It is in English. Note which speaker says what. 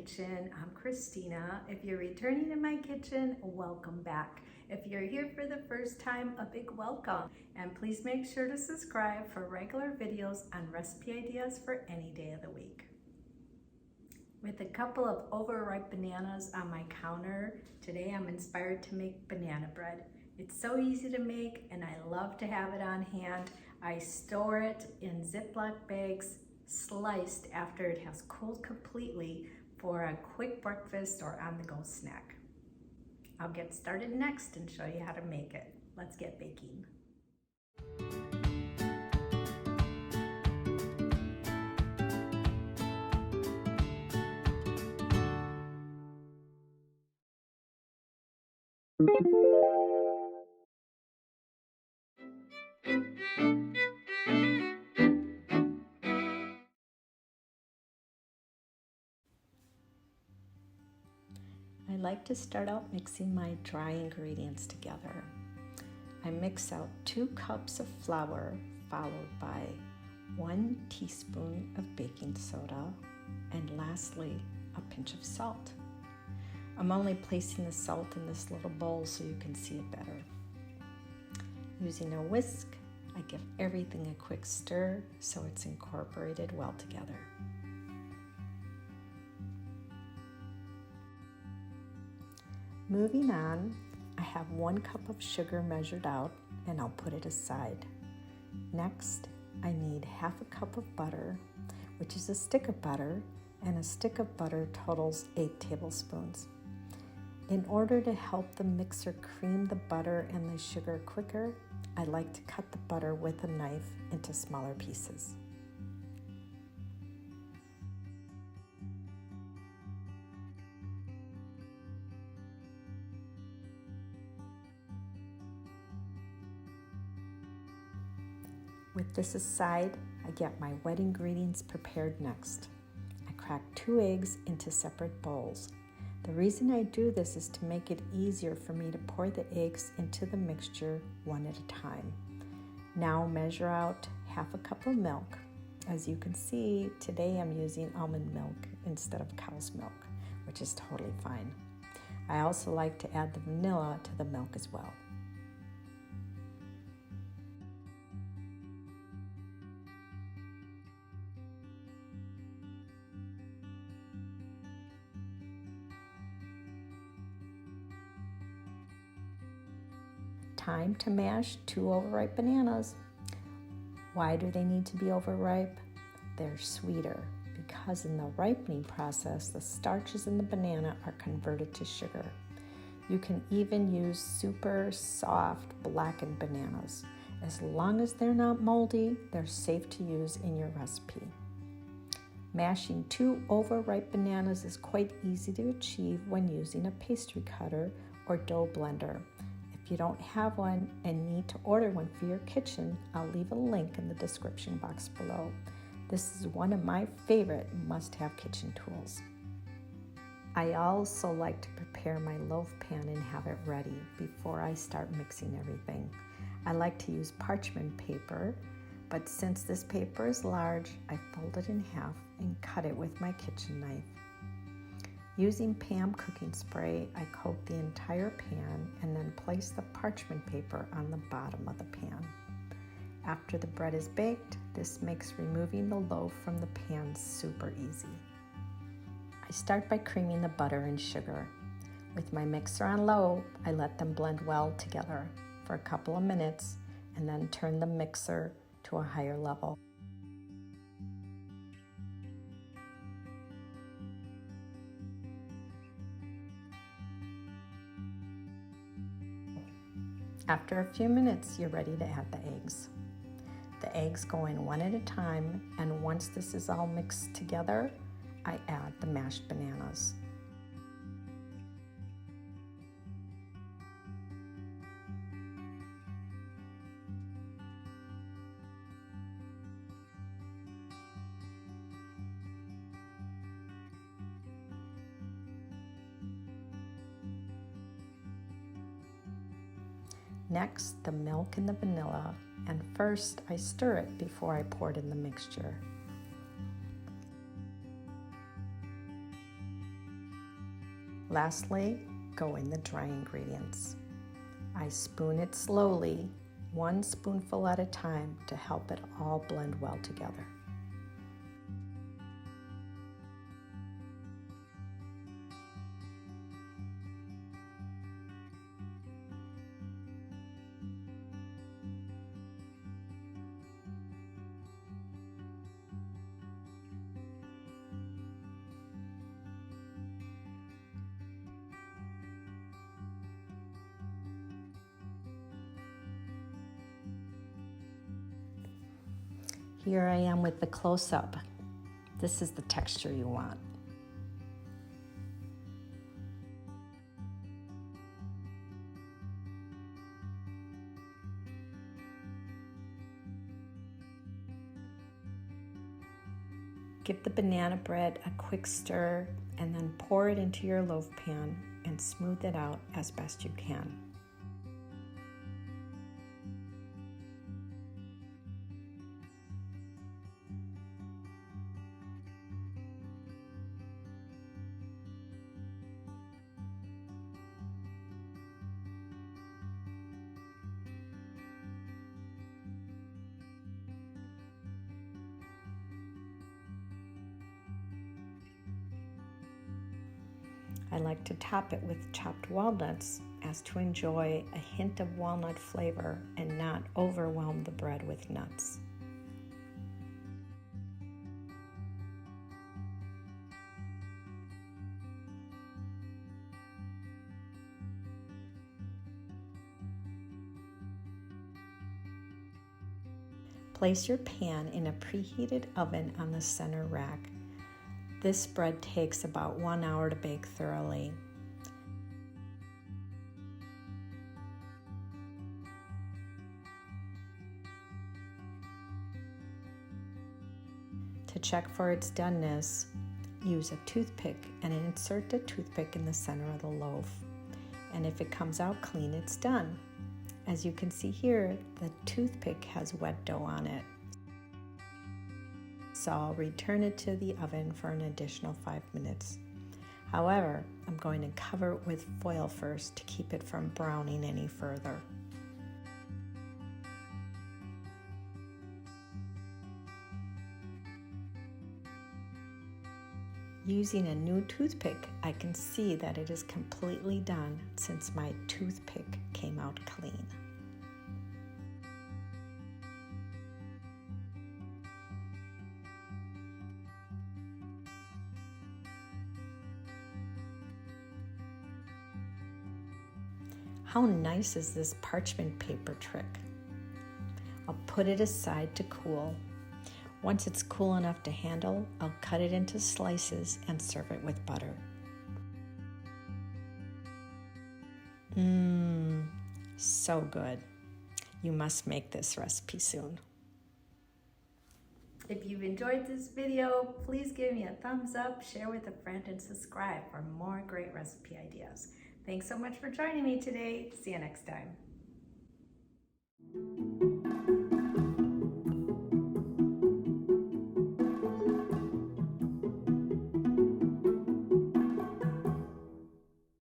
Speaker 1: kitchen. I'm Christina. If you're returning to my kitchen, welcome back. If you're here for the first time, a big welcome. And please make sure to subscribe for regular videos on recipe ideas for any day of the week. With a couple of overripe bananas on my counter, today I'm inspired to make banana bread. It's so easy to make and I love to have it on hand. I store it in Ziploc bags, sliced after it has cooled completely for a quick breakfast or on-the-go snack. I'll get started next and show you how to make it. Let's get baking. I like to start out mixing my dry ingredients together. I mix out 2 cups of flour followed by 1 teaspoon of baking soda and lastly a pinch of salt. I'm only placing the salt in this little bowl so you can see it better. Using a whisk, I give everything a quick stir so it's incorporated well together. Moving on, I have 1 cup of sugar measured out and I'll put it aside. Next, I need half a cup of butter, which is a stick of butter, and a stick of butter totals 8 tablespoons. In order to help the mixer cream the butter and the sugar quicker, I like to cut the butter with a knife into smaller pieces. With this aside, I get my wet ingredients prepared next. I crack 2 eggs into separate bowls. The reason I do this is to make it easier for me to pour the eggs into the mixture one at a time. Now measure out half a cup of milk. As you can see, today I'm using almond milk instead of cow's milk, which is totally fine. I also like to add the vanilla to the milk as well. Time to mash 2 overripe bananas. Why do they need to be overripe? They're sweeter because in the ripening process, the starches in the banana are converted to sugar. You can even use super soft blackened bananas. As long as they're not moldy, they're safe to use in your recipe. Mashing 2 overripe bananas is quite easy to achieve when using a pastry cutter or dough blender. If you don't have one and need to order one for your kitchen, I'll leave a link in the description box below. This is one of my favorite must-have kitchen tools. I also like to prepare my loaf pan and have it ready before I start mixing everything. I like to use parchment paper, but since this paper is large, I fold it in half and cut it with my kitchen knife. Using Pam cooking spray, I coat the entire pan and then place the parchment paper on the bottom of the pan. After the bread is baked, this makes removing the loaf from the pan super easy. I start by creaming the butter and sugar. With my mixer on low, I let them blend well together for a couple of minutes and then turn the mixer to a higher level. After a few minutes, you're ready to add the eggs. The eggs go in one at a time, and once this is all mixed together, I add the mashed bananas. Next, the milk and the vanilla, and first I stir it before I pour it in the mixture. Lastly, go in the dry ingredients. I spoon it slowly, 1 spoonful at a time, to help it all blend well together. Here I am with the close-up. This is the texture you want. Give the banana bread a quick stir and then pour it into your loaf pan and smooth it out as best you can. I like to top it with chopped walnuts as to enjoy a hint of walnut flavor and not overwhelm the bread with nuts. Place your pan in a preheated oven on the center rack. This bread takes about 1 hour to bake thoroughly. To check for its doneness, use a toothpick and insert the toothpick in the center of the loaf. And if it comes out clean, it's done. As you can see here, the toothpick has wet dough on it. So I'll return it to the oven for an additional 5 minutes. However, I'm going to cover it with foil first to keep it from browning any further. Using a new toothpick, I can see that it is completely done since my toothpick came out clean. How nice is this parchment paper trick? I'll put it aside to cool. Once it's cool enough to handle, I'll cut it into slices and serve it with butter. So good. You must make this recipe soon. If you've enjoyed this video, please give me a thumbs up, share with a friend, and subscribe for more great recipe ideas. Thanks so much for joining me today. See you next time.